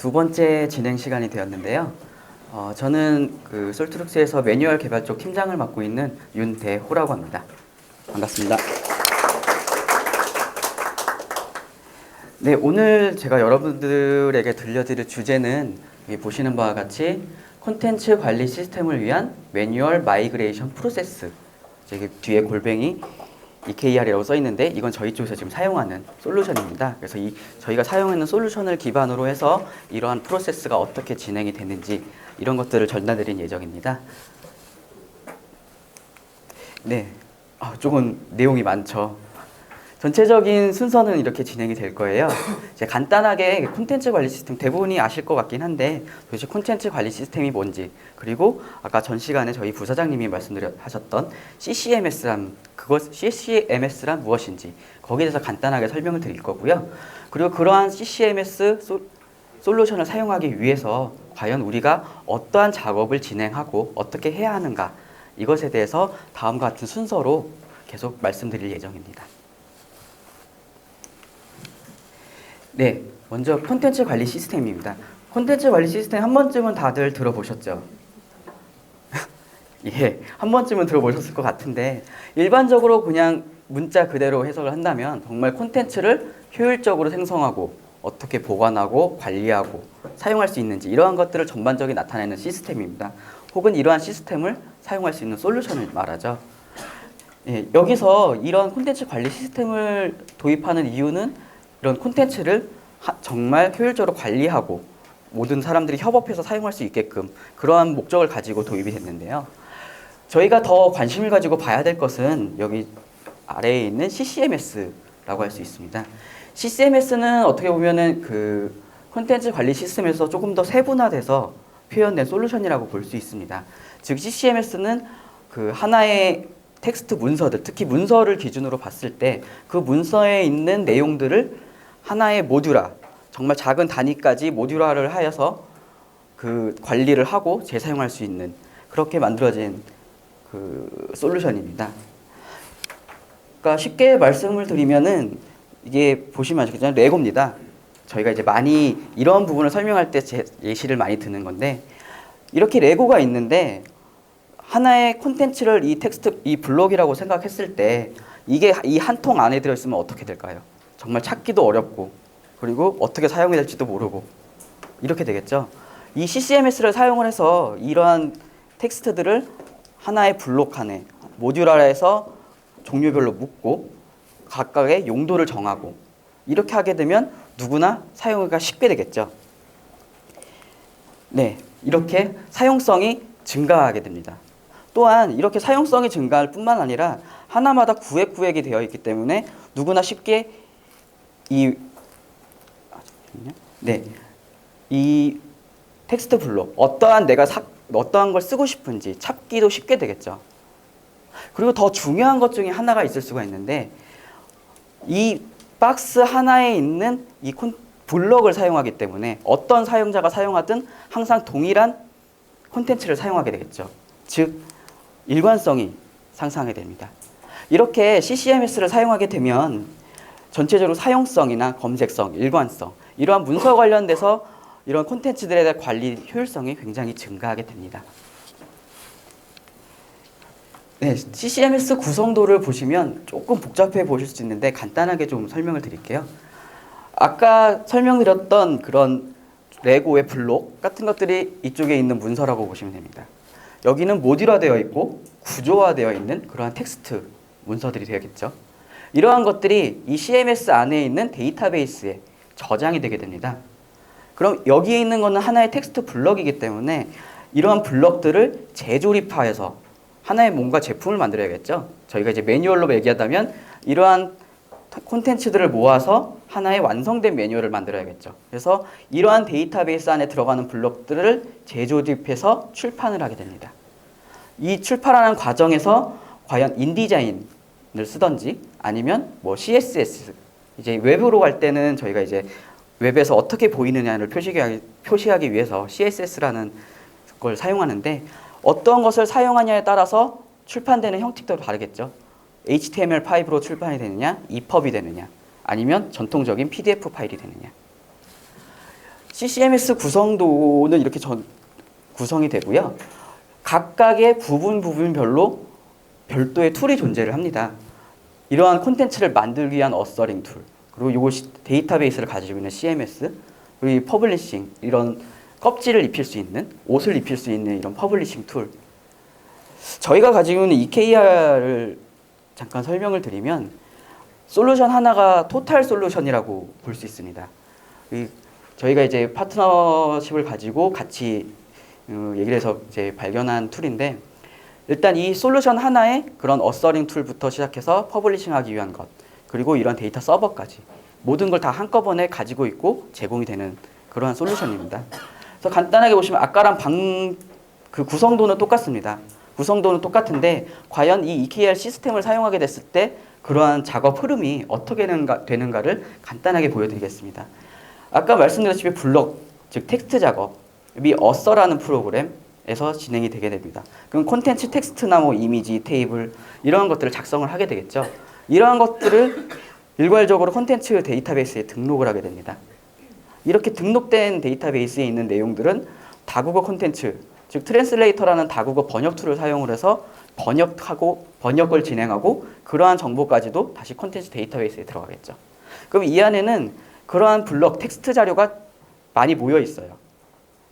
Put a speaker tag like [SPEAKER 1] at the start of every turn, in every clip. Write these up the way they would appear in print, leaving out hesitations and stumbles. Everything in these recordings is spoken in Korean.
[SPEAKER 1] 두 번째 진행 시간이 되었는데요. 저는 그 솔트룩스에서 매뉴얼 개발 쪽 팀장을 맡고 있는 윤대호라고 합니다. 반갑습니다. 네, 오늘 제가 여러분들에게 들려드릴 주제는 여기 보시는 바와 같이 콘텐츠 관리 시스템을 위한 매뉴얼 마이그레이션 프로세스. 이게 뒤에 골뱅이 EKR이라고 써 있는데 이건 저희 쪽에서 지금 사용하는 솔루션입니다. 그래서 저희가 사용하는 솔루션을 기반으로 해서 이러한 프로세스가 어떻게 진행이 되는지 이런 것들을 전달드릴 예정입니다. 네, 조금 내용이 많죠. 전체적인 순서는 이렇게 진행이 될 거예요. 이제 간단하게 콘텐츠 관리 시스템 대부분이 아실 것 같긴 한데 도대체 콘텐츠 관리 시스템이 뭔지, 그리고 아까 전 시간에 저희 부사장님이 말씀하셨던 CCMS란 무엇인지 거기에 대해서 간단하게 설명을 드릴 거고요. 그리고 그러한 CCMS 솔루션을 사용하기 위해서 과연 우리가 어떠한 작업을 진행하고 어떻게 해야 하는가, 이것에 대해서 다음과 같은 순서로 계속 말씀드릴 예정입니다. 네, 먼저 콘텐츠 관리 시스템입니다. 콘텐츠 관리 시스템 한 번쯤은 다들 들어보셨죠? 예, 한 번쯤은 들어보셨을 것 같은데 일반적으로 그냥 문자 그대로 해석을 한다면 정말 콘텐츠를 효율적으로 생성하고 어떻게 보관하고 관리하고 사용할 수 있는지 이러한 것들을 전반적으로 나타내는 시스템입니다. 혹은 이러한 시스템을 사용할 수 있는 솔루션을 말하죠. 예, 여기서 이런 콘텐츠 관리 시스템을 도입하는 이유는 이런 콘텐츠를 정말 효율적으로 관리하고 모든 사람들이 협업해서 사용할 수 있게끔 그러한 목적을 가지고 도입이 됐는데요. 저희가 더 관심을 가지고 봐야 될 것은 여기 아래에 있는 CCMS라고 할 수 있습니다. CCMS는 어떻게 보면은 그 콘텐츠 관리 시스템에서 조금 더 세분화돼서 표현된 솔루션이라고 볼 수 있습니다. 즉 CCMS는 그 하나의 텍스트 문서들, 특히 문서를 기준으로 봤을 때 그 문서에 있는 내용들을 하나의 모듈화, 정말 작은 단위까지 모듈화를 하여서 그 관리를 하고 재사용할 수 있는 그렇게 만들어진 그 솔루션입니다. 그러니까 쉽게 말씀을 드리면은 이게 보시면 아시겠지만 레고입니다. 저희가 이제 많이 이런 부분을 설명할 때 예시를 많이 드는 건데 이렇게 레고가 있는데 하나의 콘텐츠를 이 블록이라고 생각했을 때 이게 이 한 통 안에 들어있으면 어떻게 될까요? 정말 찾기도 어렵고 그리고 어떻게 사용해야 될지도 모르고 이렇게 되겠죠. 이 CCMS를 사용을 해서 이러한 텍스트들을 하나의 블록 안에 모듈화해서 종류별로 묶고 각각의 용도를 정하고 이렇게 하게 되면 누구나 사용하기가 쉽게 되겠죠. 네, 이렇게 사용성이 증가하게 됩니다. 또한 이렇게 사용성이 증가할 뿐만 아니라 하나마다 구획이 되어 있기 때문에 누구나 쉽게 이 텍스트 블록 어떠한 걸 쓰고 싶은지 찾기도 쉽게 되겠죠. 그리고 더 중요한 것 중에 하나가 있을 수가 있는데 이 박스 하나에 있는 이 블록을 사용하기 때문에 어떤 사용자가 사용하든 항상 동일한 콘텐츠를 사용하게 되겠죠. 즉 일관성이 상승하게 됩니다. 이렇게 CCMS를 사용하게 되면 전체적으로 사용성이나 검색성, 일관성 이러한 문서 관련돼서 이런 콘텐츠들에 대한 관리 효율성이 굉장히 증가하게 됩니다. 네, CCMS 구성도를 보시면 조금 복잡해 보실 수 있는데 간단하게 좀 설명을 드릴게요. 아까 설명드렸던 그런 레고의 블록 같은 것들이 이쪽에 있는 문서라고 보시면 됩니다. 여기는 모듈화되어 있고 구조화되어 있는 그러한 텍스트 문서들이 되겠죠. 이러한 것들이 이 CMS 안에 있는 데이터베이스에 저장이 되게 됩니다. 그럼 여기에 있는 것은 하나의 텍스트 블럭이기 때문에 이러한 블럭들을 재조립하여서 하나의 뭔가 제품을 만들어야겠죠. 저희가 이제 매뉴얼로 얘기하다면 이러한 콘텐츠들을 모아서 하나의 완성된 매뉴얼을 만들어야겠죠. 그래서 이러한 데이터베이스 안에 들어가는 블록들을 재조립해서 출판을 하게 됩니다. 이 출판하는 과정에서 과연 인디자인을 쓰던지 아니면 뭐 CSS, 이제 웹으로 갈 때는 저희가 이제 웹에서 어떻게 보이느냐를 표시하기 위해서 CSS라는 걸 사용하는데 어떤 것을 사용하냐에 따라서 출판되는 형식도 다르겠죠. HTML5로 출판이 되느냐, EPUB이 되느냐, 아니면 전통적인 PDF 파일이 되느냐. CCMS 구성도는 이렇게 구성이 되고요. 각각의 부분별로 별도의 툴이 존재를 합니다. 이러한 콘텐츠를 만들기 위한 어서링 툴, 그리고 이것이 데이터베이스를 가지고 있는 CMS, 그리고 이 퍼블리싱, 이런 껍질을 입힐 수 있는, 옷을 입힐 수 있는 이런 퍼블리싱 툴. 저희가 가지고 있는 EKR을 잠깐 설명을 드리면 솔루션 하나가 토탈 솔루션이라고 볼 수 있습니다. 저희가 이제 파트너십을 가지고 같이 얘기를 해서 이제 발견한 툴인데, 일단 이 솔루션 하나에 그런 어서링 툴부터 시작해서 퍼블리싱하기 위한 것, 그리고 이런 데이터 서버까지 모든 걸 다 한꺼번에 가지고 있고 제공이 되는 그러한 솔루션입니다. 그래서 간단하게 보시면 아까랑 그 구성도는 똑같습니다. 구성도는 똑같은데 과연 이 EKR 시스템을 사용하게 됐을 때 그러한 작업 흐름이 어떻게 되는가를 간단하게 보여드리겠습니다. 아까 말씀드렸다시피 블록, 즉 텍스트 작업이 어서라는 프로그램에서 진행이 되게 됩니다. 그럼 콘텐츠 텍스트나 뭐 이미지, 테이블 이런 것들을 작성을 하게 되겠죠. 이러한 것들을 일괄적으로 콘텐츠 데이터베이스에 등록을 하게 됩니다. 이렇게 등록된 데이터베이스에 있는 내용들은 다국어 콘텐츠, 즉 트랜슬레이터라는 다국어 번역 툴을 사용을 해서 번역을 진행하고 그러한 정보까지도 다시 콘텐츠 데이터베이스에 들어가겠죠. 그럼 이 안에는 그러한 블록, 텍스트 자료가 많이 모여 있어요.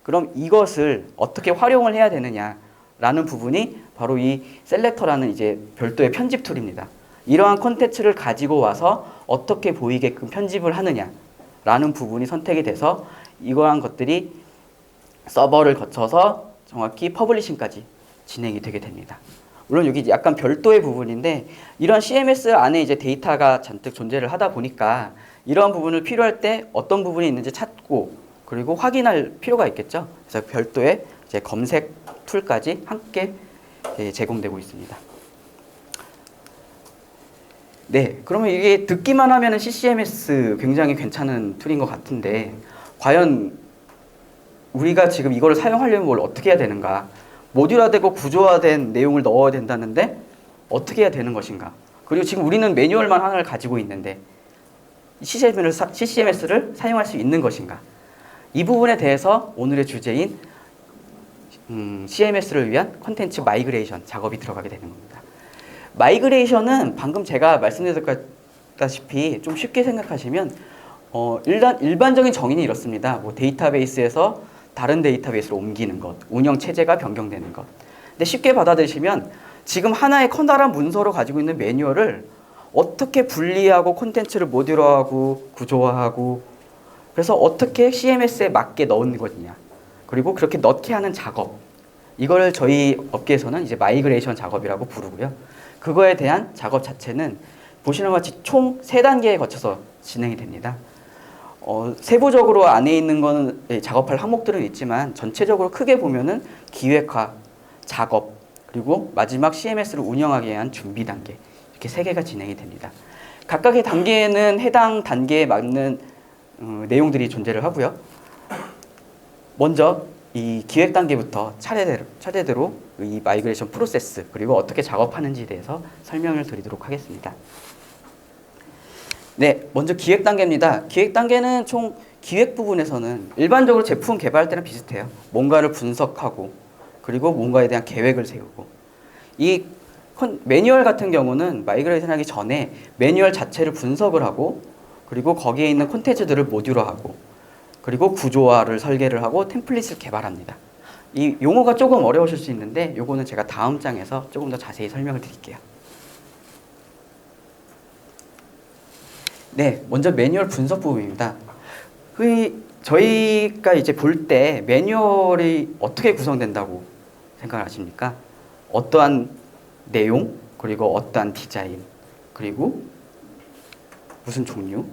[SPEAKER 1] 그럼 이것을 어떻게 활용을 해야 되느냐라는 부분이 바로 이 셀렉터라는 이제 별도의 편집 툴입니다. 이러한 콘텐츠를 가지고 와서 어떻게 보이게끔 편집을 하느냐라는 부분이 선택이 돼서 이러한 것들이 서버를 거쳐서 정확히 퍼블리싱까지 진행이 되게 됩니다. 물론 여기 약간 별도의 부분인데 이런 CMS 안에 이제 데이터가 잔뜩 존재를 하다 보니까 이러한 부분을 필요할 때 어떤 부분이 있는지 찾고 그리고 확인할 필요가 있겠죠. 그래서 별도의 이제 검색 툴까지 함께 제공되고 있습니다. 네, 그러면 이게 듣기만 하면은 CCMS 굉장히 괜찮은 툴인 것 같은데 과연 우리가 지금 이걸 사용하려면 뭘 어떻게 해야 되는가? 모듈화되고 구조화된 내용을 넣어야 된다는데 어떻게 해야 되는 것인가? 그리고 지금 우리는 매뉴얼만 하나를 가지고 있는데 CCMS를 사용할 수 있는 것인가? 이 부분에 대해서 오늘의 주제인 CMS를 위한 컨텐츠 마이그레이션 작업이 들어가게 되는 겁니다. 마이그레이션은 방금 제가 말씀드렸다시피 좀 쉽게 생각하시면 일반적인 정의는 이렇습니다. 뭐 데이터베이스에서 다른 데이터베이스로 옮기는 것, 운영 체제가 변경되는 것. 근데 쉽게 받아들이시면 지금 하나의 커다란 문서로 가지고 있는 매뉴얼을 어떻게 분리하고 콘텐츠를 모듈화하고 구조화하고 그래서 어떻게 CMS에 맞게 넣은 거냐. 그리고 그렇게 넣게 하는 작업. 이걸 저희 업계에서는 이제 마이그레이션 작업이라고 부르고요. 그거에 대한 작업 자체는 보시는 것 같이 총 3단계에 거쳐서 진행이 됩니다. 세부적으로 안에 있는 거는 작업할 항목들은 있지만 전체적으로 크게 보면은 기획화, 작업, 그리고 마지막 CMS를 운영하기 위한 준비 단계 이렇게 3개가 진행이 됩니다. 각각의 단계에는 해당 단계에 맞는 내용들이 존재를 하고요. 먼저 이 기획 단계부터 차례대로 이 마이그레이션 프로세스 그리고 어떻게 작업하는지에 대해서 설명을 드리도록 하겠습니다. 네, 먼저 기획 단계입니다. 기획 단계는 총 기획 부분에서는 일반적으로 제품 개발할 때랑 비슷해요. 뭔가를 분석하고 그리고 뭔가에 대한 계획을 세우고 이 매뉴얼 같은 경우는 마이그레이션 하기 전에 매뉴얼 자체를 분석을 하고 그리고 거기에 있는 콘텐츠들을 모듈화하고 그리고 구조화를 설계를 하고 템플릿을 개발합니다. 이 용어가 조금 어려우실 수 있는데 요거는 제가 다음 장에서 조금 더 자세히 설명을 드릴게요. 네, 먼저 매뉴얼 분석 부분입니다. 저희가 이제 볼 때 매뉴얼이 어떻게 구성된다고 생각하십니까? 어떠한 내용, 그리고 어떠한 디자인, 그리고 무슨 종류?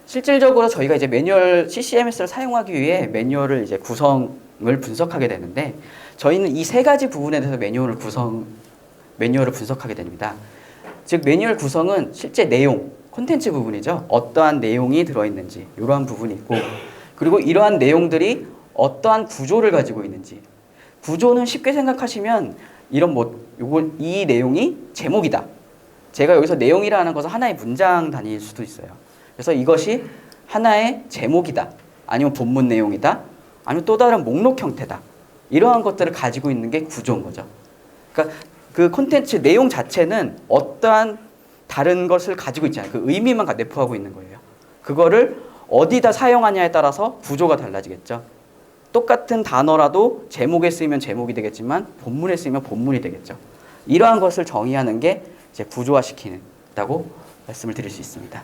[SPEAKER 1] 실질적으로 저희가 이제 매뉴얼 CCMS를 사용하기 위해 매뉴얼을 이제 구성을 분석하게 되는데 저희는 이 3가지 부분에 대해서 매뉴얼을 분석하게 됩니다. 즉 매뉴얼 구성은 실제 내용, 콘텐츠 부분이죠. 어떠한 내용이 들어있는지 이러한 부분이 있고 그리고 이러한 내용들이 어떠한 구조를 가지고 있는지 구조는 쉽게 생각하시면 이런 이 내용이 제목이다. 제가 여기서 내용이라는 것은 하나의 문장 단위일 수도 있어요. 그래서 이것이 하나의 제목이다. 아니면 본문 내용이다, 아니면 또 다른 목록 형태다. 이러한 것들을 가지고 있는 게 구조인 거죠. 그러니까 그 콘텐츠 내용 자체는 어떠한 다른 것을 가지고 있지 않아요. 그 의미만 내포하고 있는 거예요. 그거를 어디다 사용하냐에 따라서 구조가 달라지겠죠. 똑같은 단어라도 제목에 쓰이면 제목이 되겠지만 본문에 쓰이면 본문이 되겠죠. 이러한 것을 정의하는 게 이제 구조화시키는다고 말씀을 드릴 수 있습니다.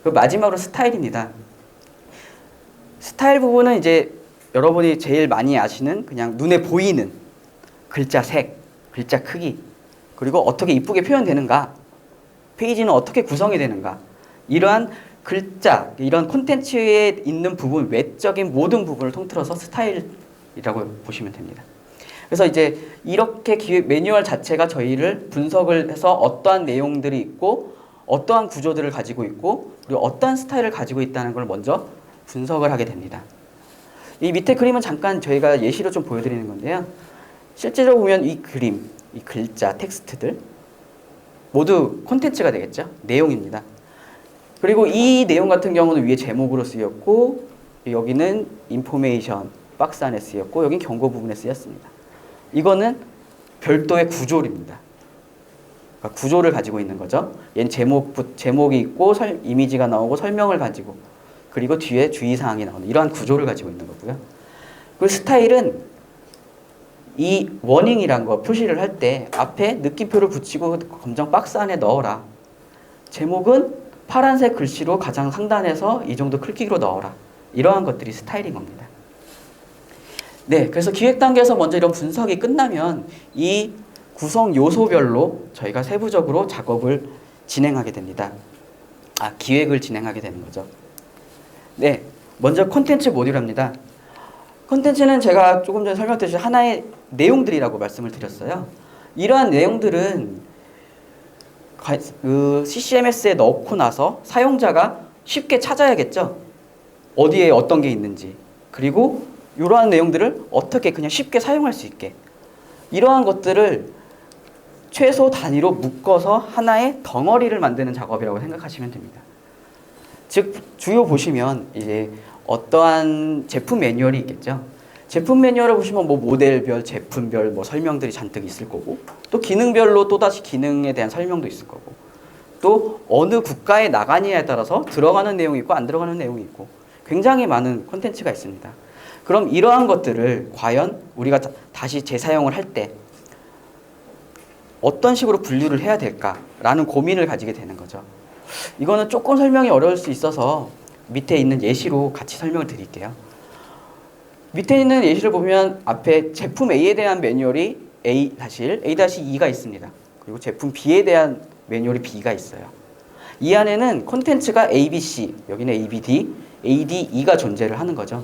[SPEAKER 1] 그리고 마지막으로 스타일입니다. 스타일 부분은 이제 여러분이 제일 많이 아시는 그냥 눈에 보이는 글자 색, 글자 크기, 그리고 어떻게 이쁘게 표현되는가, 페이지는 어떻게 구성이 되는가, 이러한 글자, 이런 콘텐츠에 있는 부분, 외적인 모든 부분을 통틀어서 스타일이라고 보시면 됩니다. 그래서 이제 이렇게 기획 매뉴얼 자체가 저희를 분석을 해서 어떠한 내용들이 있고 어떠한 구조들을 가지고 있고 그리고 어떠한 스타일을 가지고 있다는 걸 먼저 분석을 하게 됩니다. 이 밑에 그림은 잠깐 저희가 예시로 좀 보여드리는 건데요. 실제로 보면 이 그림, 이 글자, 텍스트들 모두 콘텐츠가 되겠죠. 내용입니다. 그리고 이 내용 같은 경우는 위에 제목으로 쓰였고 여기는 인포메이션 박스 안에 쓰였고 여긴 경고 부분에 쓰였습니다. 이거는 별도의 구조입니다. 그러니까 구조를 가지고 있는 거죠. 얘는 제목이 있고 이미지가 나오고 설명을 가지고 그리고 뒤에 주의사항이 나오는 이러한 구조를 가지고 있는 거고요. 그 스타일은 이 워닝이란 거 표시를 할 때 앞에 느낌표를 붙이고 검정 박스 안에 넣어라. 제목은 파란색 글씨로 가장 상단에서 이 정도 크기로 넣어라. 이러한 것들이 스타일인 겁니다. 네, 그래서 기획 단계에서 먼저 이런 분석이 끝나면 이 구성 요소별로 저희가 세부적으로 작업을 진행하게 됩니다. 기획을 진행하게 되는 거죠. 네, 먼저 콘텐츠 모듈입니다. 콘텐츠는 제가 조금 전에 설명드렸듯이 하나의 내용들이라고 말씀을 드렸어요. 이러한 내용들은 그 CCMS에 넣고 나서 사용자가 쉽게 찾아야겠죠. 어디에 어떤 게 있는지. 그리고 이러한 내용들을 어떻게 그냥 쉽게 사용할 수 있게. 이러한 것들을 최소 단위로 묶어서 하나의 덩어리를 만드는 작업이라고 생각하시면 됩니다. 즉 주요 보시면 이제 어떠한 제품 매뉴얼이 있겠죠. 제품 매뉴얼을 보시면 뭐 모델별, 제품별 뭐 설명들이 잔뜩 있을 거고 또 기능별로 또다시 기능에 대한 설명도 있을 거고 또 어느 국가에 나가느냐에 따라서 들어가는 내용이 있고 안 들어가는 내용이 있고 굉장히 많은 콘텐츠가 있습니다. 그럼 이러한 것들을 과연 우리가 다시 재사용을 할 때 어떤 식으로 분류를 해야 될까라는 고민을 가지게 되는 거죠. 이거는 조금 설명이 어려울 수 있어서 밑에 있는 예시로 같이 설명을 드릴게요. 밑에 있는 예시를 보면 앞에 제품 A에 대한 매뉴얼이 A-2가 있습니다. 그리고 제품 B에 대한 매뉴얼이 B가 있어요. 이 안에는 콘텐츠가 ABC, 여기는 ABD, ADE가 존재를 하는 거죠.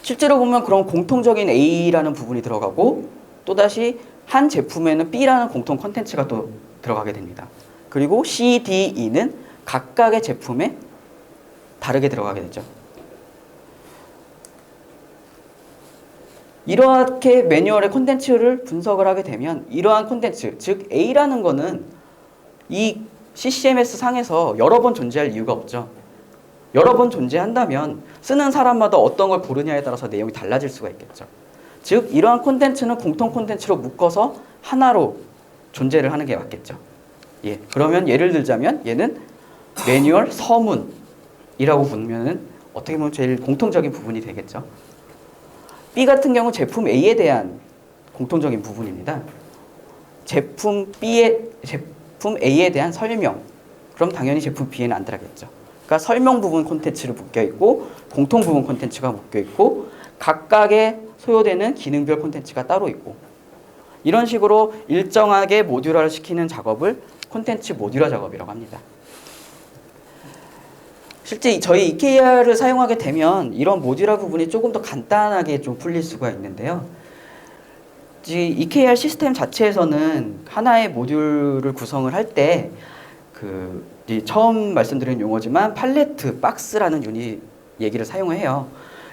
[SPEAKER 1] 실제로 보면 그런 공통적인 A라는 부분이 들어가고 또다시 한 제품에는 B라는 공통 콘텐츠가 또 들어가게 됩니다. 그리고 C, D, E는 각각의 제품에 다르게 들어가게 되죠. 이렇게 매뉴얼의 콘텐츠를 분석을 하게 되면 이러한 콘텐츠, 즉 A라는 거는 이 CCMS 상에서 여러 번 존재할 이유가 없죠. 여러 번 존재한다면 쓰는 사람마다 어떤 걸 고르냐에 따라서 내용이 달라질 수가 있겠죠. 즉 이러한 콘텐츠는 공통 콘텐츠로 묶어서 하나로 존재를 하는 게 맞겠죠. 예, 그러면 예를 들자면 얘는 매뉴얼 서문이라고 부르면은 어떻게 보면 제일 공통적인 부분이 되겠죠. B 같은 경우 제품 A에 대한 공통적인 부분입니다. 제품 A에 대한 설명. 그럼 당연히 제품 B에는 안 들어가겠죠. 그러니까 설명 부분 콘텐츠를 묶여 있고 공통 부분 콘텐츠가 묶여 있고 각각의 소요되는 기능별 콘텐츠가 따로 있고 이런 식으로 일정하게 모듈화를 시키는 작업을 콘텐츠 모듈화 작업이라고 합니다. 실제 저희 EKR을 사용하게 되면 이런 모듈화 부분이 조금 더 간단하게 좀 풀릴 수가 있는데요. EKR 시스템 자체에서는 하나의 모듈을 구성을 할 때 처음 말씀드린 용어지만 팔레트, 박스라는 유닛 얘기를 사용을 해요.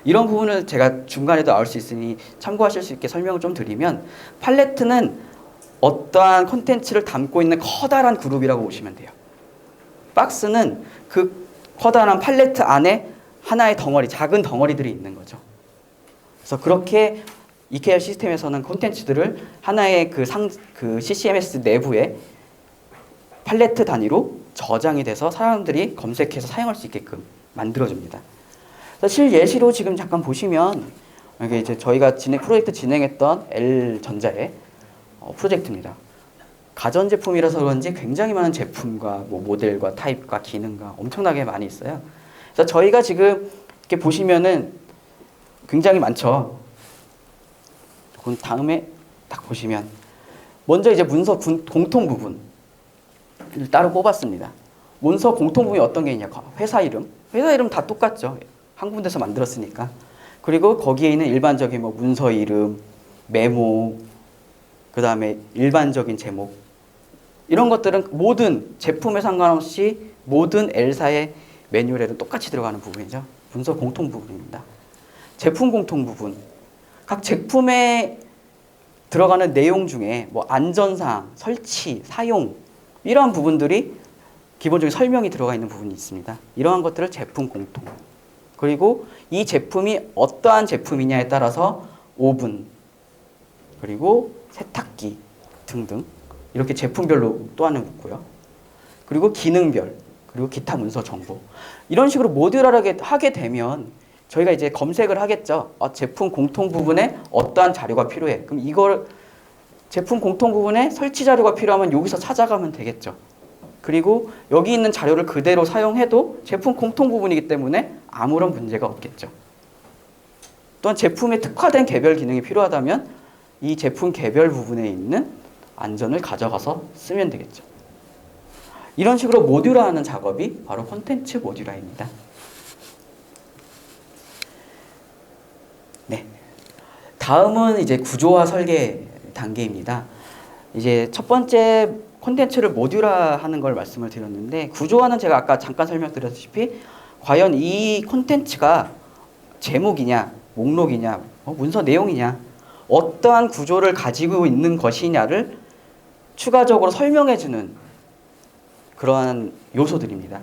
[SPEAKER 1] 이런 부분을 제가 중간에도 나올 수 있으니 참고하실 수 있게 설명을 좀 드리면 팔레트는 어떠한 콘텐츠를 담고 있는 커다란 그룹이라고 보시면 돼요. 박스는 그 커다란 팔레트 안에 하나의 덩어리, 작은 덩어리들이 있는 거죠. 그래서 그렇게 EKR 시스템에서는 콘텐츠들을 하나의 그 CCMS 내부에 팔레트 단위로 저장이 돼서 사람들이 검색해서 사용할 수 있게끔 만들어줍니다. 그래서 실예시로 지금 잠깐 보시면 이게 이제 저희가 프로젝트 진행했던 L전자의 프로젝트입니다. 가전제품이라서 그런지 굉장히 많은 제품과 뭐 모델과 타입과 기능과 엄청나게 많이 있어요. 그래서 저희가 지금 이렇게 보시면은 굉장히 많죠. 그럼 다음에 딱 보시면 먼저 이제 문서 공통 부분을 따로 뽑았습니다. 문서 공통 부분이 어떤 게 있냐? 회사 이름 다 똑같죠. 한 군데서 만들었으니까. 그리고 거기에 있는 일반적인 뭐 문서 이름, 메모, 그 다음에 일반적인 제목 이런 것들은 모든 제품에 상관없이 모든 L사의 매뉴얼에도 똑같이 들어가는 부분이죠. 문서 공통 부분입니다. 제품 공통 부분. 각 제품에 들어가는 내용 중에 뭐 안전사항, 설치, 사용 이러한 부분들이 기본적인 설명이 들어가 있는 부분이 있습니다. 이러한 것들을 제품 공통. 그리고 이 제품이 어떠한 제품이냐에 따라서 오븐, 그리고 세탁기 등등 이렇게 제품별로 또 하나 묶고요. 그리고 기능별, 그리고 기타 문서 정보. 이런 식으로 모듈화하게 하게 되면 저희가 이제 검색을 하겠죠. 제품 공통 부분에 어떠한 자료가 필요해. 그럼 이걸 제품 공통 부분에 설치 자료가 필요하면 여기서 찾아가면 되겠죠. 그리고 여기 있는 자료를 그대로 사용해도 제품 공통 부분이기 때문에 아무런 문제가 없겠죠. 또한 제품에 특화된 개별 기능이 필요하다면 이 제품 개별 부분에 있는 안전을 가져가서 쓰면 되겠죠. 이런 식으로 모듈화하는 작업이 바로 콘텐츠 모듈화입니다. 네. 다음은 이제 구조화 설계 단계입니다. 이제 첫 번째 콘텐츠를 모듈화하는 걸 말씀을 드렸는데 구조화는 제가 아까 잠깐 설명드렸다시피 과연 이 콘텐츠가 제목이냐, 목록이냐, 문서 내용이냐 어떠한 구조를 가지고 있는 것이냐를 추가적으로 설명해주는 그러한 요소들입니다.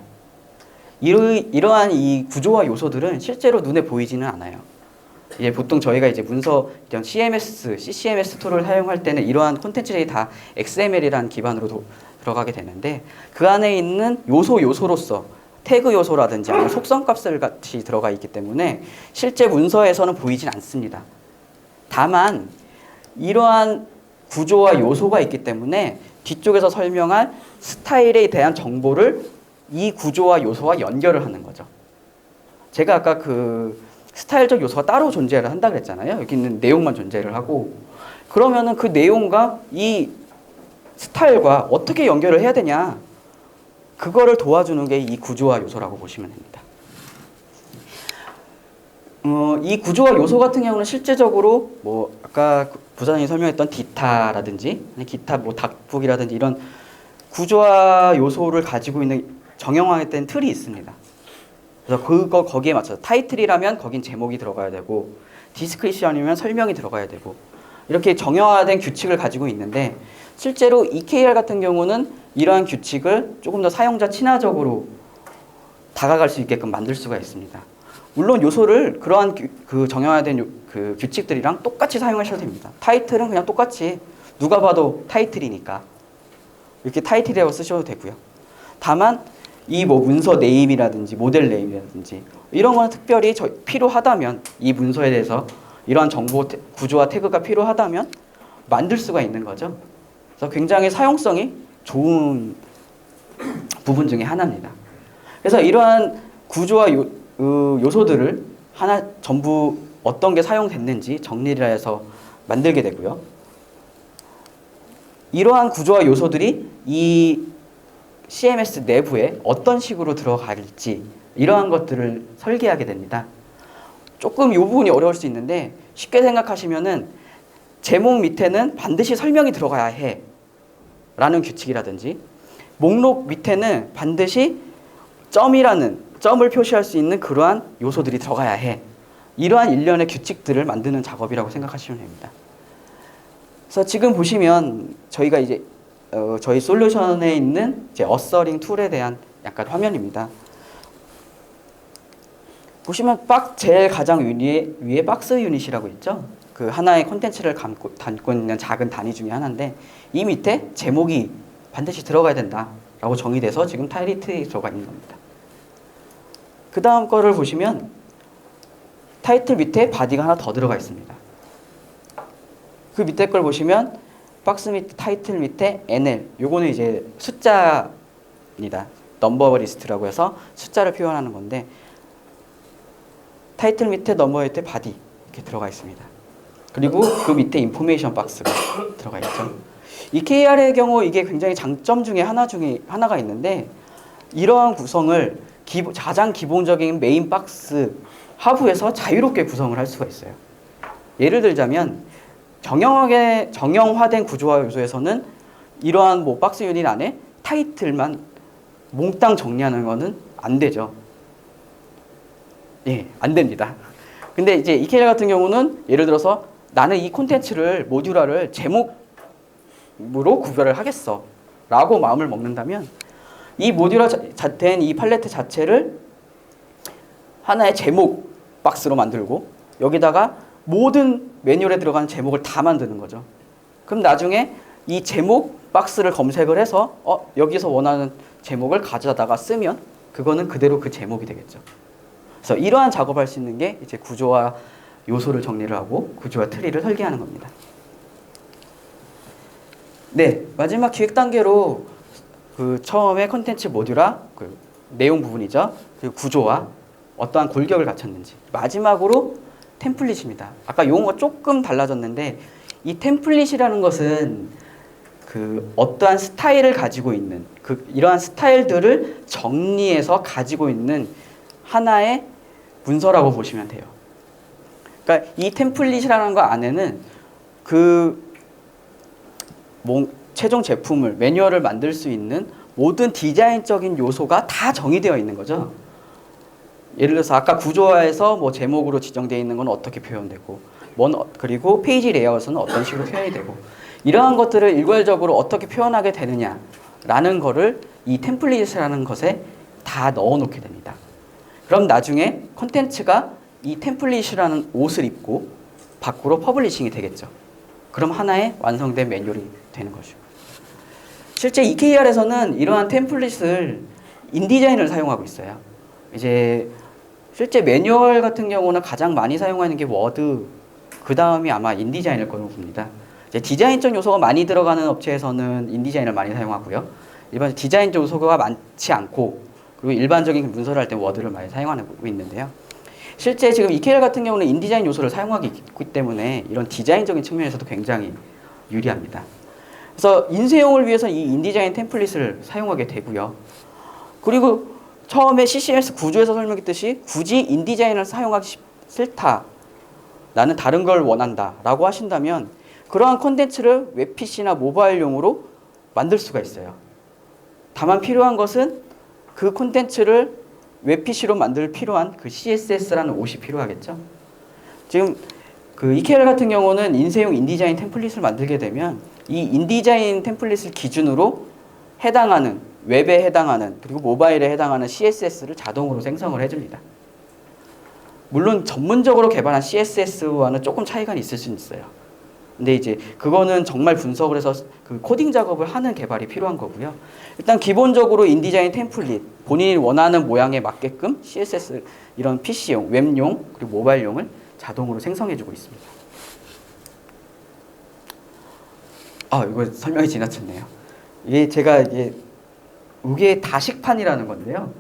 [SPEAKER 1] 이러한 이 구조화 요소들은 실제로 눈에 보이지는 않아요. 이제 보통 저희가 이제 문서 이런 CMS, CCMS 툴을 사용할 때는 이러한 콘텐츠들이 다 XML이라는 기반으로 들어가게 되는데 그 안에 있는 요소로서 태그 요소라든지 아니면 속성값을 같이 들어가 있기 때문에 실제 문서에서는 보이진 않습니다. 다만 이러한 구조와 요소가 있기 때문에 뒤쪽에서 설명할 스타일에 대한 정보를 이 구조와 요소와 연결을 하는 거죠. 제가 아까 스타일적 요소가 따로 존재를 한다 그랬잖아요. 여기 있는 내용만 존재를 하고 그러면은 그 내용과 이 스타일과 어떻게 연결을 해야 되냐 그거를 도와주는 게 이 구조화 요소라고 보시면 됩니다. 이 구조화 요소 같은 경우는 실제적으로 뭐 아까 부사장이 설명했던 디타라든지 기타 뭐 닥북이라든지 이런 구조화 요소를 가지고 있는 정형화된 틀이 있습니다. 그래서 거기에 맞춰서 타이틀이라면 거긴 제목이 들어가야 되고 디스크리션이면 설명이 들어가야 되고 이렇게 정형화된 규칙을 가지고 있는데 실제로 EKR 같은 경우는 이러한 규칙을 조금 더 사용자 친화적으로 다가갈 수 있게끔 만들 수가 있습니다. 물론 요소를 그러한 정형화된 규칙들이랑 똑같이 사용하셔도 됩니다. 타이틀은 그냥 똑같이 누가 봐도 타이틀이니까 이렇게 타이틀이라고 쓰셔도 되고요. 다만 이 뭐 문서 네임이라든지 모델 네임이라든지 이런 거는 특별히 필요하다면 이 문서에 대해서 이러한 정보 구조와 태그가 필요하다면 만들 수가 있는 거죠. 그래서 굉장히 사용성이 좋은 부분 중에 하나입니다. 그래서 이러한 구조와 요소들을 하나 전부 어떤 게 사용됐는지 정리를 해서 만들게 되고요. 이러한 구조와 요소들이 이 CMS 내부에 어떤 식으로 들어갈지 이러한 것들을 설계하게 됩니다. 조금 이 부분이 어려울 수 있는데 쉽게 생각하시면은 제목 밑에는 반드시 설명이 들어가야 해 라는 규칙이라든지 목록 밑에는 반드시 점을 표시할 수 있는 그러한 요소들이 들어가야 해. 이러한 일련의 규칙들을 만드는 작업이라고 생각하시면 됩니다. 그래서 지금 보시면 저희가 이제 저희 솔루션에 있는 이제 어서링 툴에 대한 약간 화면입니다. 보시면 제일 가장 위에 박스 유닛이라고 있죠. 그 하나의 콘텐츠를 담고 있는 작은 단위 중에 하나인데 이 밑에 제목이 반드시 들어가야 된다라고 정의돼서 지금 타이틀이 들어가 있는 겁니다. 그 다음 거를 보시면 타이틀 밑에 바디가 하나 더 들어가 있습니다. 그 밑에 걸 보시면 박스 밑 타이틀 밑에 NL 요거는 이제 숫자입니다. 넘버 리스트라고 해서 숫자를 표현하는 건데 타이틀 밑에 넘버 밑에 바디 이렇게 들어가 있습니다. 그리고 그 밑에 인포메이션 박스가 들어가 있죠. EKR의 경우 이게 굉장히 장점 중에 하나가 있는데 이러한 구성을 가장 기본적인 메인 박스 하부에서 자유롭게 구성을 할 수가 있어요. 예를 들자면 정형화된 구조화 요소에서는 이러한 뭐 박스 유닛 안에 타이틀만 몽땅 정리하는 거는 안 되죠. 예, 안 됩니다. 근데 이제 EKR 같은 경우는 예를 들어서 나는 이 콘텐츠를 모듈화를 제목으로 구별을 하겠어 라고 마음을 먹는다면 이 모듈화 된 이 팔레트 자체를 하나의 제목 박스로 만들고 여기다가 모든 매뉴얼에 들어가는 제목을 다 만드는 거죠. 그럼 나중에 이 제목 박스를 검색을 해서 여기서 원하는 제목을 가져다가 쓰면 그거는 그대로 그 제목이 되겠죠. 그래서 이러한 작업할 수 있는 게 이제 구조화 요소를 정리를 하고 구조화 트리를 설계하는 겁니다. 네, 마지막 기획 단계로 그 처음에 컨텐츠 모듈화 그 내용 부분이죠. 그 구조화 어떠한 골격을 갖췄는지. 마지막으로 템플릿입니다. 아까 용어가 조금 달라졌는데 이 템플릿이라는 것은 그 어떠한 스타일을 가지고 있는 이러한 스타일들을 정리해서 가지고 있는 하나의 문서라고 보시면 돼요. 그러니까 이 템플릿이라는 거 안에는 최종 제품을 매뉴얼을 만들 수 있는 모든 디자인적인 요소가 다 정의되어 있는 거죠. 예를 들어서 아까 구조화에서 뭐 제목으로 지정되어 있는 건 어떻게 표현되고 그리고 페이지 레이아웃은 어떤 식으로 표현이 되고 이러한 것들을 일괄적으로 어떻게 표현하게 되느냐라는 거를 이 템플릿이라는 것에 다 넣어놓게 됩니다. 그럼 나중에 콘텐츠가 이 템플릿이라는 옷을 입고 밖으로 퍼블리싱이 되겠죠. 그럼 하나의 완성된 매뉴얼이 되는 거죠. 실제 EKR에서는 이러한 템플릿을 인디자인을 사용하고 있어요. 이제 실제 매뉴얼 같은 경우는 가장 많이 사용하는 게 워드, 그 다음이 아마 인디자인일 거라고 봅니다. 이제 디자인적 요소가 많이 들어가는 업체에서는 인디자인을 많이 사용하고요. 일반 디자인적 요소가 많지 않고 그리고 일반적인 문서를 할 때 워드를 많이 사용하고 있는데요. 실제 지금 EKR 같은 경우는 인디자인 요소를 사용하기 때문에 이런 디자인적인 측면에서도 굉장히 유리합니다. 그래서 인쇄용을 위해서 이 인디자인 템플릿을 사용하게 되고요. 그리고 처음에 CCS 구조에서 설명했듯이 굳이 인디자인을 사용하기 싫다. 나는 다른 걸 원한다. 라고 하신다면 그러한 콘텐츠를 웹PC나 모바일용으로 만들 수가 있어요. 다만 필요한 것은 그 콘텐츠를 웹PC로 만들 필요한 그 CSS라는 옷이 필요하겠죠. 지금 그 EKR 같은 경우는 인쇄용 인디자인 템플릿을 만들게 되면 이 인디자인 템플릿을 기준으로 해당하는 웹에 해당하는 그리고 모바일에 해당하는 CSS를 자동으로 생성을 해줍니다. 물론 전문적으로 개발한 CSS와는 조금 차이가 있을 수 있어요. 근데 이제 그거는 정말 분석을 해서 그 코딩 작업을 하는 개발이 필요한 거고요. 일단 기본적으로 인디자인 템플릿 본인이 원하는 모양에 맞게끔 CSS 이런 PC용, 웹용 그리고 모바일용을 자동으로 생성해주고 있습니다. 이거 설명이 지나쳤네요. 이게 다식판이라는 건데요.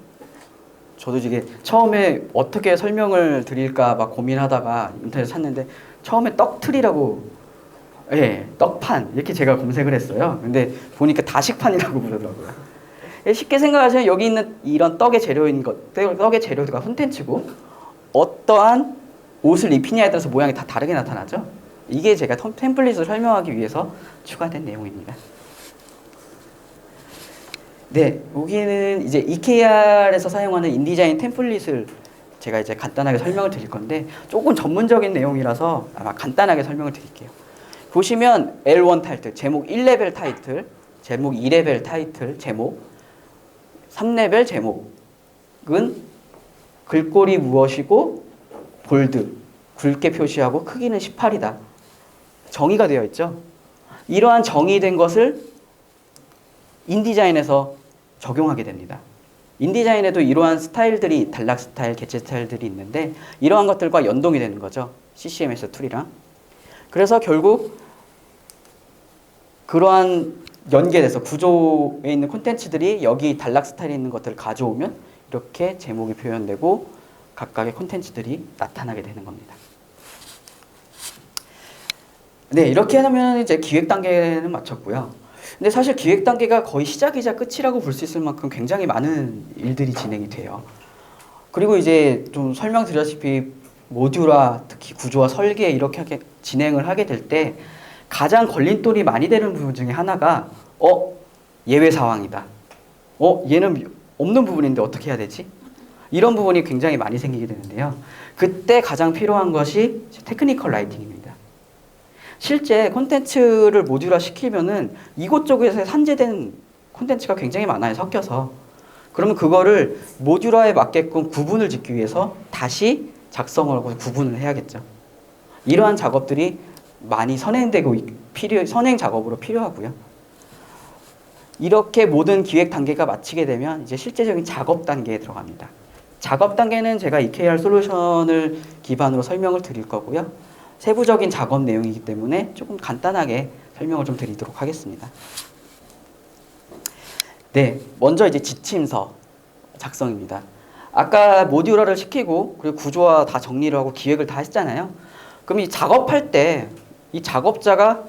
[SPEAKER 1] 저도 이게 처음에 어떻게 설명을 드릴까 막 고민하다가 인터넷에 찾는데 처음에 떡틀이라고 떡판 이렇게 제가 검색을 했어요. 근데 보니까 다식판이라고 부르더라고요. 쉽게 생각하시면 여기 있는 이런 떡의 재료가 콘텐츠고 어떠한 옷을 입히냐에 따라서 모양이 다 다르게 나타나죠. 이게 제가 템플릿을 설명하기 위해서 추가된 내용입니다. 네, 여기는 이제 EKR에서 사용하는 인디자인 템플릿을 제가 이제 간단하게 설명을 드릴 건데 조금 전문적인 내용이라서 아마 간단하게 설명을 드릴게요. 보시면 L1 타이틀, 제목 1레벨 타이틀, 제목 2레벨 타이틀, 제목 3레벨 제목은 글꼴이 무엇이고 볼드, 굵게 표시하고 크기는 18이다. 정의가 되어 있죠. 이러한 정의된 것을 인디자인에서 적용하게 됩니다. 인디자인에도 이러한 스타일들이 단락 스타일, 개체 스타일들이 있는데 이러한 것들과 연동이 되는 거죠. CCMS 툴이랑. 그래서 결국 그러한 연계돼서 구조에 있는 콘텐츠들이 여기 단락 스타일에 있는 것들을 가져오면 이렇게 제목이 표현되고 각각의 콘텐츠들이 나타나게 되는 겁니다. 네, 이렇게 하면 이제 기획 단계는 마쳤고요. 근데 사실 기획 단계가 거의 시작이자 끝이라고 볼 수 있을 만큼 굉장히 많은 일들이 진행이 돼요. 그리고 이제 좀 설명드렸다시피 모듈화, 특히 구조화, 설계 이렇게 진행을 하게 될 때 가장 걸림돌이 많이 되는 부분 중에 하나가 예외 상황이다. 얘는 없는 부분인데 어떻게 해야 되지? 이런 부분이 굉장히 많이 생기게 되는데요. 그때 가장 필요한 것이 테크니컬 라이팅입니다. 실제 콘텐츠를 모듈화 시키면은 이곳저곳에 산재된 콘텐츠가 굉장히 많아요. 섞여서. 그러면 그거를 모듈화에 맞게끔 구분을 짓기 위해서 다시 작성을 하고 구분을 해야겠죠. 이러한 작업들이 많이 선행되고 선행 작업으로 필요하고요. 이렇게 모든 기획 단계가 마치게 되면 이제 실제적인 작업 단계에 들어갑니다. 작업 단계는 제가 EKR 솔루션을 기반으로 설명을 드릴 거고요. 세부적인 작업 내용이기 때문에 조금 간단하게 설명을 좀 드리도록 하겠습니다. 네, 먼저 이제 지침서 작성입니다. 아까 모듈화를 시키고 그리고 구조화 다 정리를 하고 기획을 다 했잖아요. 그럼 이 작업할 때 이 작업자가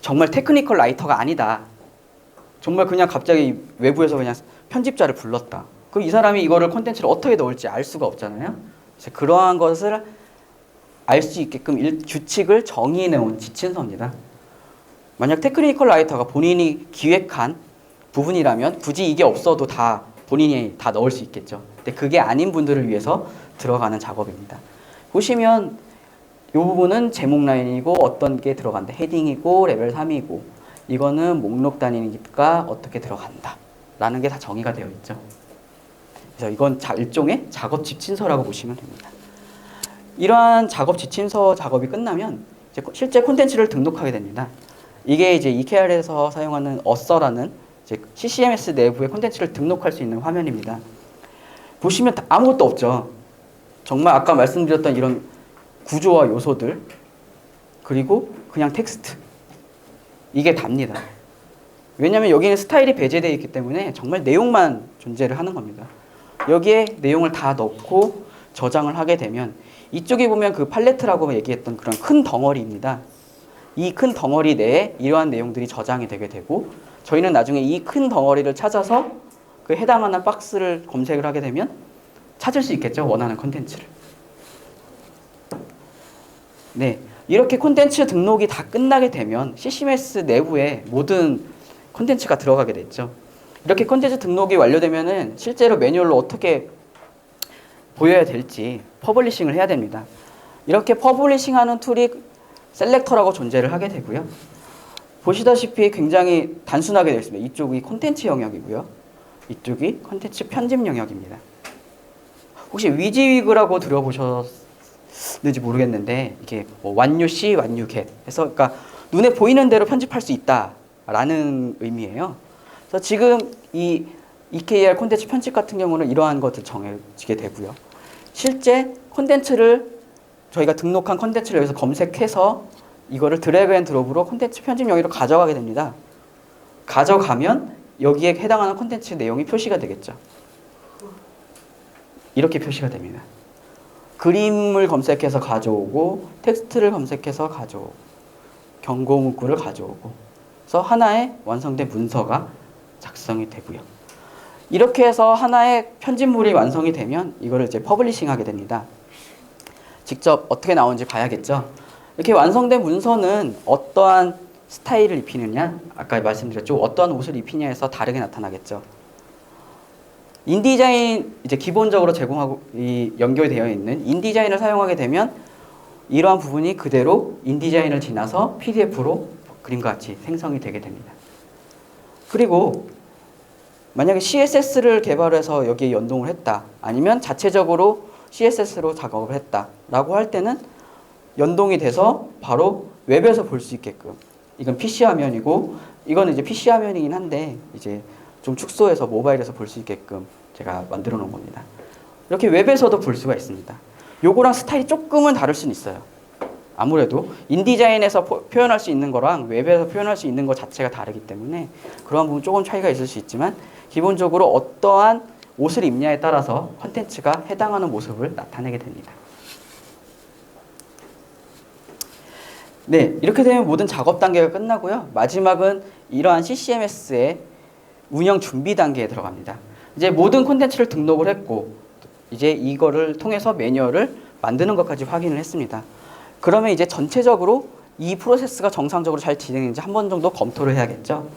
[SPEAKER 1] 정말 테크니컬 라이터가 아니다. 정말 그냥 갑자기 외부에서 그냥 편집자를 불렀다. 그럼 이 사람이 이거를 콘텐츠를 어떻게 넣을지 알 수가 없잖아요. 그래서 그러한 것을 알 수 있게끔 규칙을 정의해 놓은 지침서입니다. 만약 테크니컬 라이터가 본인이 기획한 부분이라면 굳이 이게 없어도 다 본인이 다 넣을 수 있겠죠. 근데 그게 아닌 분들을 위해서 들어가는 작업입니다. 보시면 이 부분은 제목 라인이고 어떤 게 들어간다. 헤딩이고 레벨 3이고 이거는 목록 단위니까 어떻게 들어간다. 라는 게 다 정의가 되어 있죠. 그래서 이건 일종의 작업 지침서라고 보시면 됩니다. 이러한 작업 지침서 작업이 끝나면 이제 실제 콘텐츠를 등록하게 됩니다. 이게 이제 EKR에서 사용하는 어서라는 이제 CCMS 내부의 콘텐츠를 등록할 수 있는 화면입니다. 보시면 아무것도 없죠. 정말 아까 말씀드렸던 이런 구조와 요소들 그리고 그냥 텍스트 이게 답니다. 왜냐하면 여기는 스타일이 배제되어 있기 때문에 정말 내용만 존재를 하는 겁니다. 여기에 내용을 다 넣고 저장을 하게 되면 이쪽에 보면 그 팔레트라고 얘기했던 그런 큰 덩어리입니다. 이 큰 덩어리 내에 이러한 내용들이 저장이 되게 되고 저희는 나중에 이 큰 덩어리를 찾아서 그 해당하는 박스를 검색을 하게 되면 찾을 수 있겠죠. 원하는 콘텐츠를. 네, 이렇게 콘텐츠 등록이 다 끝나게 되면 CCMS 내부에 모든 콘텐츠가 들어가게 됐죠. 이렇게 콘텐츠 등록이 완료되면은 실제로 매뉴얼로 어떻게 보여야 될지 퍼블리싱을 해야 됩니다. 이렇게 퍼블리싱하는 툴이 셀렉터라고 존재를 하게 되고요. 보시다시피 굉장히 단순하게 되어 있습니다. 이쪽이 콘텐츠 영역이고요. 이쪽이 콘텐츠 편집 영역입니다. 혹시 위지위그라고 들어보셨는지 모르겠는데 이게 뭐 완료 시, 완료 get 해서 그러니까 눈에 보이는 대로 편집할 수 있다라는 의미예요. 그래서 지금 이 EKR 콘텐츠 편집 같은 경우는 이러한 것들 정해지게 되고요. 실제 콘텐츠를 저희가 등록한 콘텐츠를 여기서 검색해서 이거를 드래그 앤 드롭으로 콘텐츠 편집 영역으로 가져가게 됩니다. 가져가면 여기에 해당하는 콘텐츠 내용이 표시가 되겠죠. 이렇게 표시가 됩니다. 그림을 검색해서 가져오고 텍스트를 검색해서 가져오고 경고 문구를 가져오고 그래서 하나의 완성된 문서가 작성이 되고요. 이렇게 해서 하나의 편집물이 완성이 되면 이거를 이제 퍼블리싱하게 됩니다. 직접 어떻게 나오는지 봐야겠죠. 이렇게 완성된 문서는 어떠한 스타일을 입히느냐, 아까 말씀드렸죠. 어떠한 옷을 입히냐에서 다르게 나타나겠죠. 인디자인 이제 기본적으로 제공하고 연결되어 있는 인디자인을 사용하게 되면 이러한 부분이 그대로 인디자인을 지나서 PDF로 그림과 같이 생성이 되게 됩니다. 그리고 만약에 CSS를 개발해서 여기에 연동을 했다. 아니면 자체적으로 CSS로 작업을 했다라고 할 때는 연동이 돼서 바로 웹에서 볼 수 있게끔, 이건 PC 화면이고 이거는 이제 PC 화면이긴 한데 이제 좀 축소해서 모바일에서 볼 수 있게끔 제가 만들어 놓은 겁니다. 이렇게 웹에서도 볼 수가 있습니다. 요거랑 스타일이 조금은 다를 수는 있어요. 아무래도 인디자인에서 표현할 수 있는 거랑 웹에서 표현할 수 있는 것 자체가 다르기 때문에 그러한 부분 조금 차이가 있을 수 있지만, 기본적으로 어떠한 옷을 입냐에 따라서 컨텐츠가 해당하는 모습을 나타내게 됩니다. 네, 이렇게 되면 모든 작업 단계가 끝나고요. 마지막은 이러한 CCMS의 운영 준비 단계에 들어갑니다. 이제 모든 콘텐츠를 등록을 했고 이제 이거를 통해서 매뉴얼을 만드는 것까지 확인을 했습니다. 그러면 이제 전체적으로 이 프로세스가 정상적으로 잘 진행되는지 한 번 정도 검토를 해야겠죠.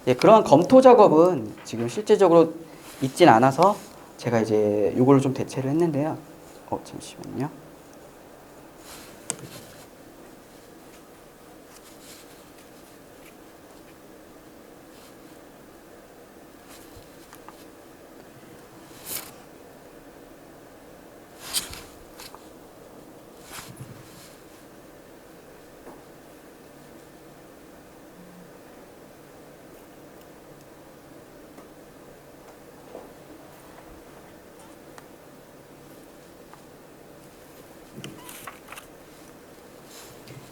[SPEAKER 1] 예, 그러한 검토 작업은 지금 실제적으로 있진 않아서 제가 이제 요거를 좀 대체를 했는데요. 잠시만요.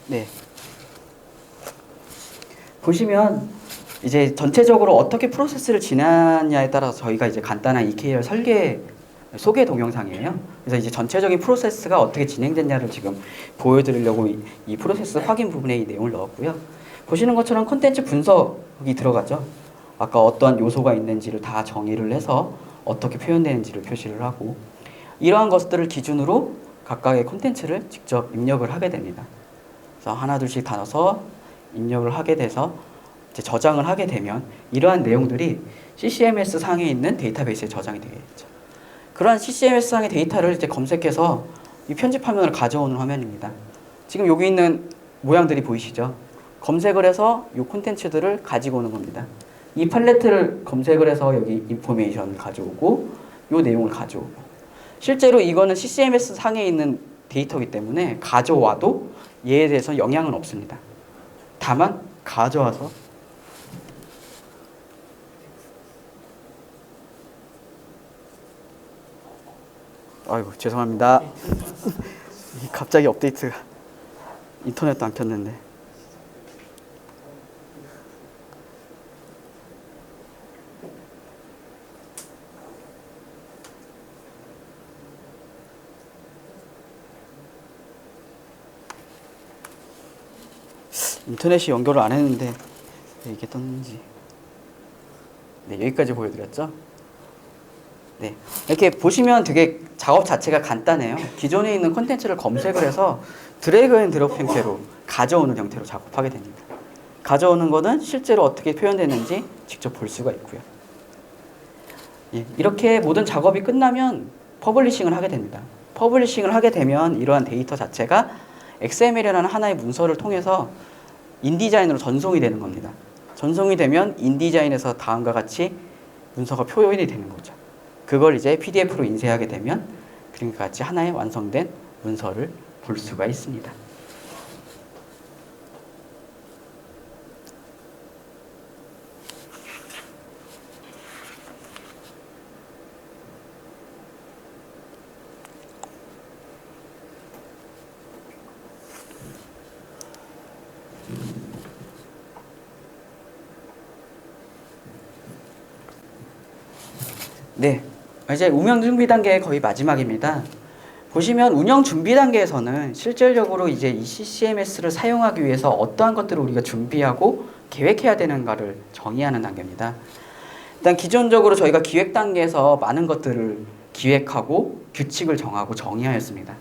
[SPEAKER 1] 네. 보시면 이제 전체적으로 어떻게 프로세스를 진행하냐에 따라서 저희가 이제 간단한 EKR 설계 소개 동영상이에요. 그래서 이제 전체적인 프로세스가 어떻게 진행됐냐를 지금 보여드리려고 이 프로세스 확인 부분에 이 내용을 넣었고요. 보시는 것처럼 콘텐츠 분석이 들어가죠. 아까 어떠한 요소가 있는지를 다 정의를 해서 어떻게 표현되는지를 표시를 하고, 이러한 것들을 기준으로 각각의 콘텐츠를 직접 입력을 하게 됩니다. 그래서 하나 둘씩 다 넣어서 입력을 하게 돼서 이제 저장을 하게 되면 이러한 내용들이 CCMS 상에 있는 데이터베이스에 저장이 되겠죠. 그러한 CCMS 상의 데이터를 이제 검색해서 이 편집 화면을 가져오는 화면입니다. 지금 여기 있는 모양들이 보이시죠? 검색을 해서 이 콘텐츠들을 가지고 오는 겁니다. 이 팔레트를 검색을 해서 여기 인포메이션을 가져오고 이 내용을 가져오고, 실제로 이거는 CCMS 상에 있는 데이터이기 때문에 가져와도 얘에 대해서 영향은 없습니다. 다만 가져와서 아이고 죄송합니다. 갑자기 업데이트가 인터넷도 안 켰는데. 인터넷이 연결을 안 했는데 왜 이게 떴는지. 네, 여기까지 보여드렸죠. 네, 이렇게 보시면 되게 작업 자체가 간단해요. 기존에 있는 콘텐츠를 검색을 해서 드래그 앤 드롭 형태로 가져오는 형태로 작업하게 됩니다. 가져오는 거는 실제로 어떻게 표현되는지 직접 볼 수가 있고요. 예, 이렇게 모든 작업이 끝나면 퍼블리싱을 하게 됩니다. 퍼블리싱을 하게 되면 이러한 데이터 자체가 XML이라는 하나의 문서를 통해서 인디자인으로 전송이 되는 겁니다. 전송이 되면 인디자인에서 다음과 같이 문서가 표현이 되는 거죠. 그걸 이제 PDF로 인쇄하게 되면 그림과 같이 하나의 완성된 문서를 볼 수가 있습니다. 네, 이제 운영 준비 단계 거의 마지막입니다. 보시면 운영 준비 단계에서는 실질적으로 이제 이 CCMS를 사용하기 위해서 어떠한 것들을 우리가 준비하고 계획해야 되는가를 정의하는 단계입니다. 일단 기존적으로 저희가 기획 단계에서 많은 것들을 기획하고 규칙을 정하고 정의하였습니다.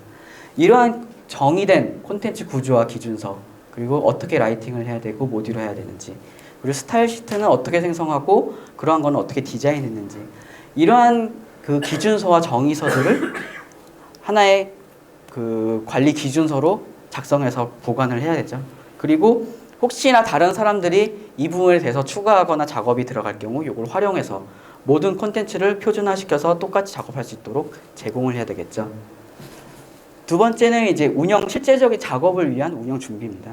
[SPEAKER 1] 이러한 정의된 콘텐츠 구조와 기준서, 그리고 어떻게 라이팅을 해야 되고 모듈을 해야 되는지, 그리고 스타일 시트는 어떻게 생성하고 그러한 거는 어떻게 디자인했는지, 이러한 그 기준서와 정의서들을 하나의 그 관리 기준서로 작성해서 보관을 해야 되죠. 그리고 혹시나 다른 사람들이 이 부분에 대해서 추가하거나 작업이 들어갈 경우 이걸 활용해서 모든 콘텐츠를 표준화시켜서 똑같이 작업할 수 있도록 제공을 해야 되겠죠. 두 번째는 이제 실제적인 작업을 위한 운영 준비입니다.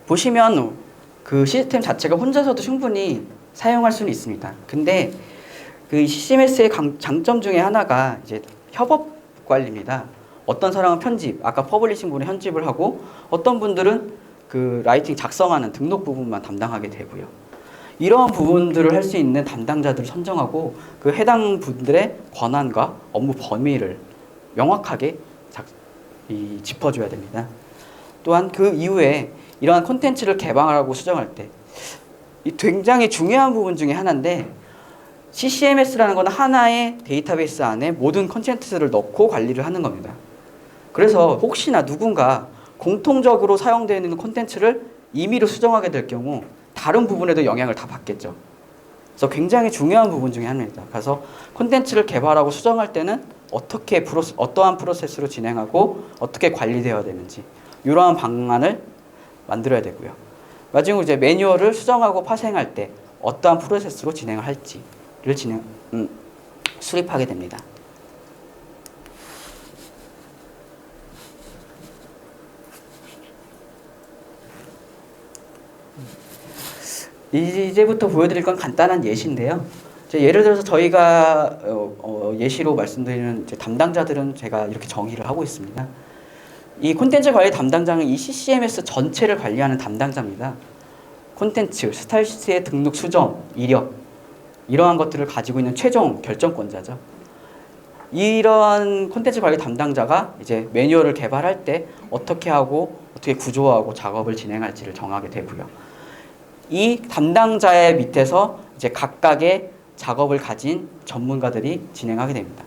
[SPEAKER 1] 보시면 그 시스템 자체가 혼자서도 충분히 사용할 수는 있습니다. 근데 그 CMS의 장점 중에 하나가 이제 협업 관리입니다. 어떤 사람은 편집, 아까 퍼블리싱 부분에 편집을 하고 어떤 분들은 그 라이팅 작성하는 등록 부분만 담당하게 되고요. 이러한 부분들을 할 수 있는 담당자들을 선정하고 그 해당 분들의 권한과 업무 범위를 명확하게 짚어줘야 됩니다. 또한 그 이후에 이러한 콘텐츠를 개발하고 수정할 때 굉장히 중요한 부분 중에 하나인데 CCMS라는 건 하나의 데이터베이스 안에 모든 콘텐츠를 넣고 관리를 하는 겁니다. 그래서 혹시나 누군가 공통적으로 사용되는 콘텐츠를 임의로 수정하게 될 경우 다른 부분에도 영향을 다 받겠죠. 그래서 굉장히 중요한 부분 중에 하나입니다. 그래서 콘텐츠를 개발하고 수정할 때는 어떠한 프로세스로 진행하고 어떻게 관리되어야 되는지 이러한 방안을 만들어야 되고요. 마지막으로 이제 매뉴얼을 수정하고 파생할 때 어떠한 프로세스로 진행을 할지를 수립하게 됩니다. 이제부터 보여드릴 건 간단한 예시인데요. 예를 들어서 저희가 예시로 말씀드리는 담당자들은 제가 이렇게 정의를 하고 있습니다. 이 콘텐츠 관리 담당자는 이 CCMS 전체를 관리하는 담당자입니다. 콘텐츠, 스타일 시트의 등록 수정, 이력 이러한 것들을 가지고 있는 최종 결정권자죠. 이러한 콘텐츠 관리 담당자가 이제 매뉴얼을 개발할 때 어떻게 하고 어떻게 구조하고 작업을 진행할지를 정하게 되고요. 이 담당자의 밑에서 이제 각각의 작업을 가진 전문가들이 진행하게 됩니다.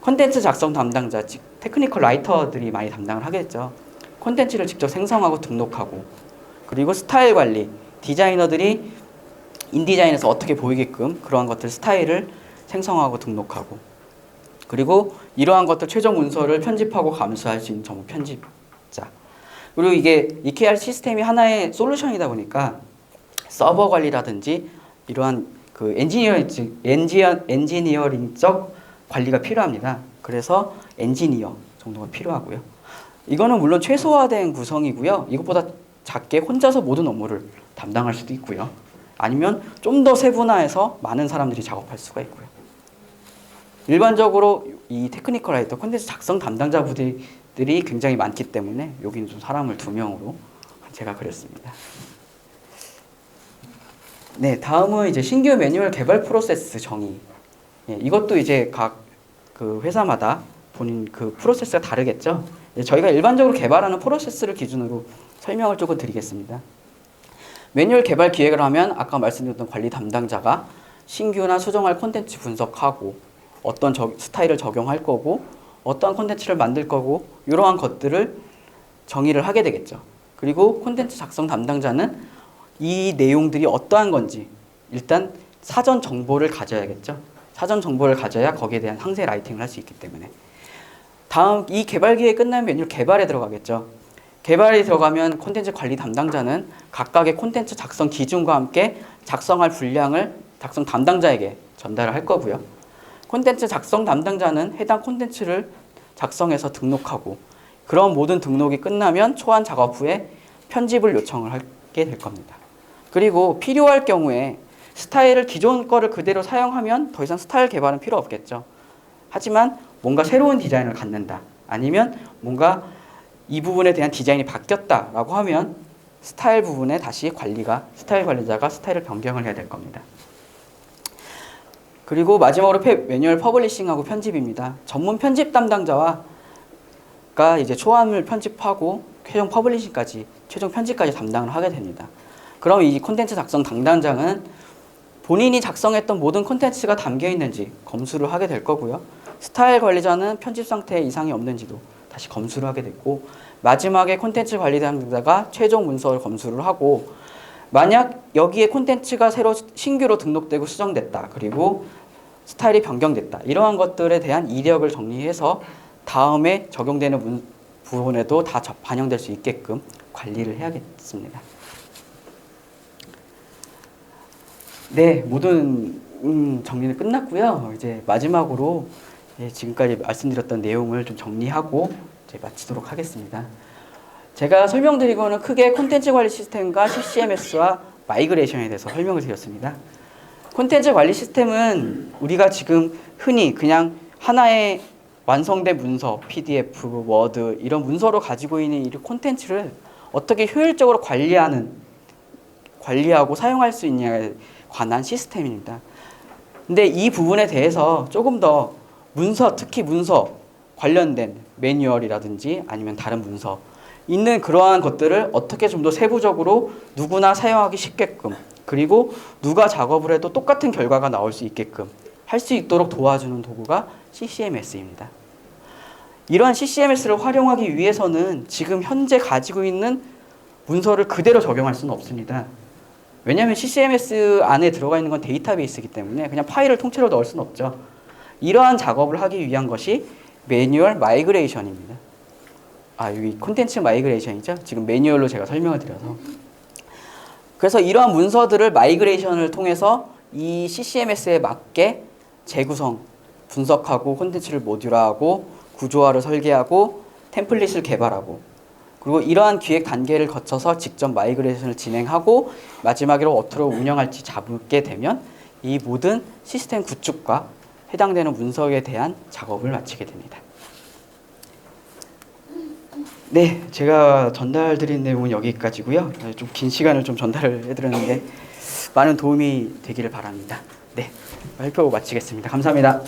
[SPEAKER 1] 콘텐츠 작성 담당자, 즉 테크니컬 라이터들이 많이 담당을 하겠죠. 콘텐츠를 직접 생성하고 등록하고, 그리고 스타일 관리, 디자이너들이 인디자인에서 어떻게 보이게끔 그러한 것들 스타일을 생성하고 등록하고, 그리고 이러한 것들 최종 문서를 편집하고 감수할 수 있는 전문 편집자. 그리고 이게 EKR 시스템이 하나의 솔루션이다 보니까 서버 관리라든지 이러한 그 엔지니어링적 관리가 필요합니다. 그래서 엔지니어 정도가 필요하고요. 이거는 물론 최소화된 구성이고요. 이것보다 작게 혼자서 모든 업무를 담당할 수도 있고요. 아니면 좀 더 세분화해서 많은 사람들이 작업할 수가 있고요. 일반적으로 이 테크니컬 라이터 콘텐츠 작성 담당자들이 굉장히 많기 때문에 여기는 좀 사람을 2명으로 제가 그렸습니다. 네, 다음은 이제 신규 매뉴얼 개발 프로세스 정의. 이것도 이제 각 그 회사마다 본인 그 프로세스가 다르겠죠. 저희가 일반적으로 개발하는 프로세스를 기준으로 설명을 조금 드리겠습니다. 매뉴얼 개발 기획을 하면 아까 말씀드렸던 관리 담당자가 신규나 수정할 콘텐츠 분석하고 어떤 스타일을 적용할 거고 어떠한 콘텐츠를 만들 거고 이러한 것들을 정의를 하게 되겠죠. 그리고 콘텐츠 작성 담당자는 이 내용들이 어떠한 건지 일단 사전 정보를 가져야겠죠. 사전 정보를 가져야 거기에 대한 상세 라이팅을 할 수 있기 때문에. 다음 이 개발 기획이 끝나면 매뉴얼 개발에 들어가겠죠. 개발에 들어가면 콘텐츠 관리 담당자는 각각의 콘텐츠 작성 기준과 함께 작성할 분량을 작성 담당자에게 전달을 할 거고요. 콘텐츠 작성 담당자는 해당 콘텐츠를 작성해서 등록하고 그런 모든 등록이 끝나면 초안 작업 후에 편집을 요청을 하게 될 겁니다. 그리고 필요할 경우에 스타일을 기존 거를 그대로 사용하면 더 이상 스타일 개발은 필요 없겠죠. 하지만 뭔가 새로운 디자인을 갖는다. 아니면 뭔가 이 부분에 대한 디자인이 바뀌었다라고 하면 스타일 부분에 다시 스타일 관리자가 스타일을 변경을 해야 될 겁니다. 그리고 마지막으로 매뉴얼 퍼블리싱하고 편집입니다. 전문 편집 담당자가 이제 초안을 편집하고 최종 퍼블리싱까지, 최종 편집까지 담당을 하게 됩니다. 그럼 이 콘텐츠 작성 담당자는 본인이 작성했던 모든 콘텐츠가 담겨 있는지 검수를 하게 될 거고요. 스타일 관리자는 편집 상태에 이상이 없는지도 다시 검수를 하게 됐고, 마지막에 콘텐츠 관리 담당자가 최종 문서를 검수를 하고, 만약 여기에 콘텐츠가 새로 신규로 등록되고 수정됐다, 그리고 스타일이 변경됐다, 이러한 것들에 대한 이력을 정리해서 다음에 적용되는 부분에도 다 반영될 수 있게끔 관리를 해야겠습니다. 네, 모든 정리는 끝났고요. 이제 마지막으로 예, 지금까지 말씀드렸던 내용을 좀 정리하고 이제 마치도록 하겠습니다. 제가 설명드리고는 크게 콘텐츠 관리 시스템과 CCMS와 마이그레이션에 대해서 설명을 드렸습니다. 콘텐츠 관리 시스템은 우리가 지금 흔히 그냥 하나의 완성된 문서, PDF, 워드 이런 문서로 가지고 있는 이 콘텐츠를 어떻게 효율적으로 관리하고 사용할 수 있냐에 관한 시스템입니다. 근데 이 부분에 대해서 조금 더 문서, 특히 문서 관련된 매뉴얼이라든지 아니면 다른 문서 있는 그러한 것들을 어떻게 좀 더 세부적으로 누구나 사용하기 쉽게끔, 그리고 누가 작업을 해도 똑같은 결과가 나올 수 있게끔 할 수 있도록 도와주는 도구가 CCMS입니다. 이러한 CCMS를 활용하기 위해서는 지금 현재 가지고 있는 문서를 그대로 적용할 수는 없습니다. 왜냐하면 CCMS 안에 들어가 있는 건 데이터베이스이기 때문에 그냥 파일을 통째로 넣을 수는 없죠. 이러한 작업을 하기 위한 것이 매뉴얼 마이그레이션입니다. 여기 콘텐츠 마이그레이션이죠. 지금 매뉴얼로 제가 설명을 드려서. 그래서 이러한 문서들을 마이그레이션을 통해서 이 CCMS에 맞게 재구성, 분석하고 콘텐츠를 모듈화하고 구조화를 설계하고 템플릿을 개발하고, 그리고 이러한 기획 단계를 거쳐서 직접 마이그레이션을 진행하고 마지막으로 어떻게 운영할지 잡게 되면 이 모든 시스템 구축과 해당되는 문서에 대한 작업을 마치게 됩니다. 네, 제가 전달드린 내용은 여기까지고요. 좀 긴 시간을 좀 전달을 해드렸는데 많은 도움이 되기를 바랍니다. 네, 발표 마치겠습니다. 감사합니다.